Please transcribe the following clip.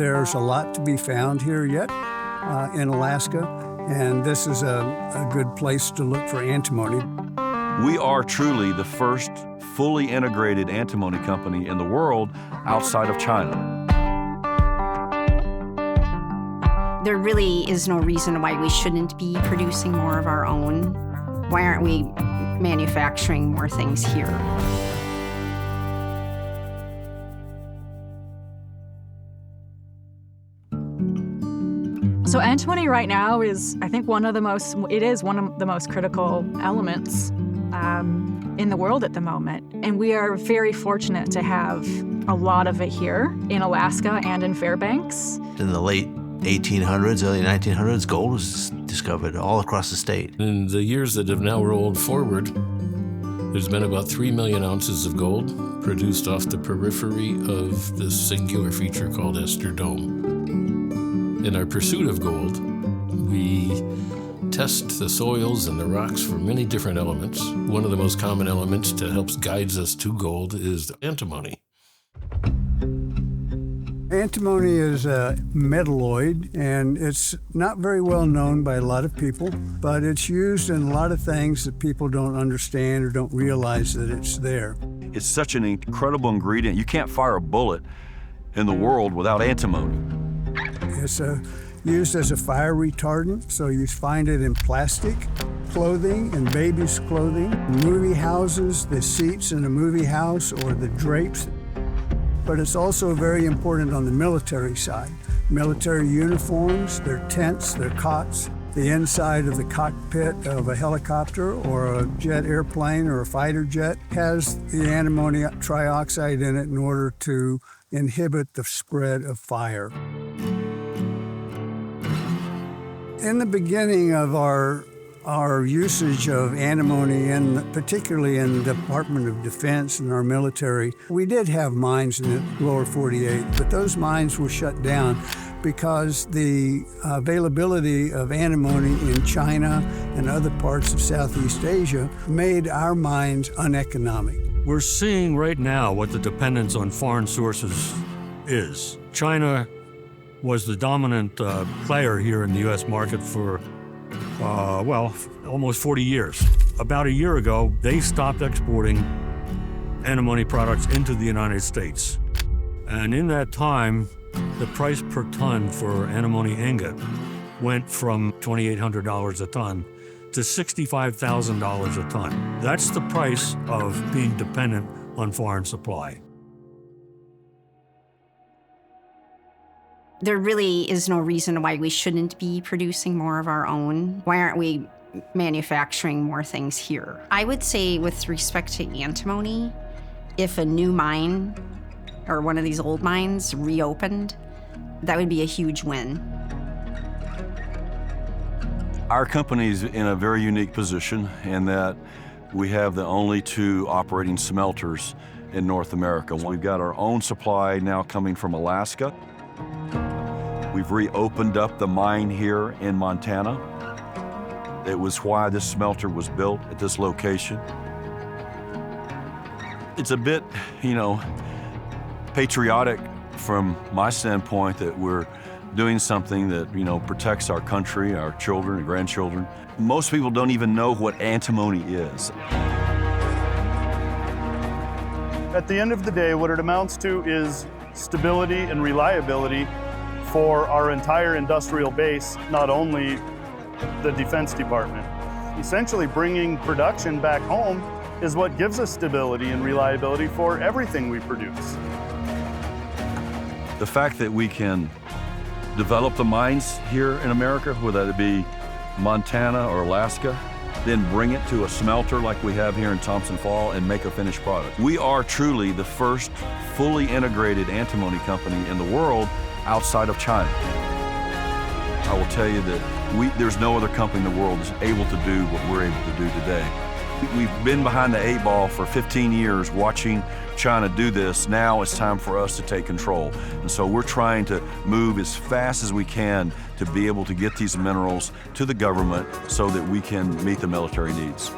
There's a lot to be found here yet in Alaska, and this is a good place to look for antimony. We are truly the first fully integrated antimony company in the world outside of China. There really is no reason why we shouldn't be producing more of our own. Why aren't we manufacturing more things here? So antimony right now is, I think, one of the most critical elements in the world at the moment. And we are very fortunate to have a lot of it here in Alaska and in Fairbanks. In the late 1800s, early 1900s, gold was discovered all across the state. In the years that have now rolled forward, there's been about 3 million ounces of gold produced off the periphery of this singular feature called Esther Dome. In our pursuit of gold, we test the soils and the rocks for many different elements. One of the most common elements that helps guides us to gold is antimony. Antimony is a metalloid, and it's not very well known by a lot of people, but it's used in a lot of things that people don't understand or don't realize that it's there. It's such an incredible ingredient. You can't fire a bullet in the world without antimony. It's used as a fire retardant, so you find it in plastic, clothing, and babies' clothing, movie houses, the seats in a movie house, or the drapes. But it's also very important on the military side. Military uniforms, their tents, their cots, the inside of the cockpit of a helicopter or a jet airplane or a fighter jet has the antimony trioxide in it in order to inhibit the spread of fire. In the beginning of our usage of antimony, and particularly in the Department of Defense and our military, we did have mines in the lower 48, but those mines were shut down because the availability of antimony in China and other parts of Southeast Asia made our mines uneconomic. We're seeing right now what the dependence on foreign sources is. China was the dominant player here in the U.S. market for almost 40 years. About a year ago, they stopped exporting antimony products into the United States. And in that time, the price per ton for antimony ingot went from $2,800 a ton to $65,000 a ton. That's the price of being dependent on foreign supply. There really is no reason why we shouldn't be producing more of our own. Why aren't we manufacturing more things here? I would say with respect to antimony, if a new mine or one of these old mines reopened, that would be a huge win. Our company's in a very unique position in that we have the only 2 operating smelters in North America. We've got our own supply now coming from Alaska. We've reopened up the mine here in Montana. It was why this smelter was built at this location. It's a bit, patriotic from my standpoint that we're doing something that, protects our country, our children and grandchildren. Most people don't even know what antimony is. At the end of the day, what it amounts to is stability and reliability for our entire industrial base, not only the Defense Department. Essentially, bringing production back home is what gives us stability and reliability for everything we produce. The fact that we can develop the mines here in America, whether it be Montana or Alaska, then bring it to a smelter like we have here in Thompson Fall and make a finished product. We are truly the first fully integrated antimony company in the world outside of China. I will tell you that there's no other company in the world that's able to do what we're able to do today. We've been behind the 8 ball for 15 years watching China do this. Now it's time for us to take control. And so we're trying to move as fast as we can to be able to get these minerals to the government so that we can meet the military needs.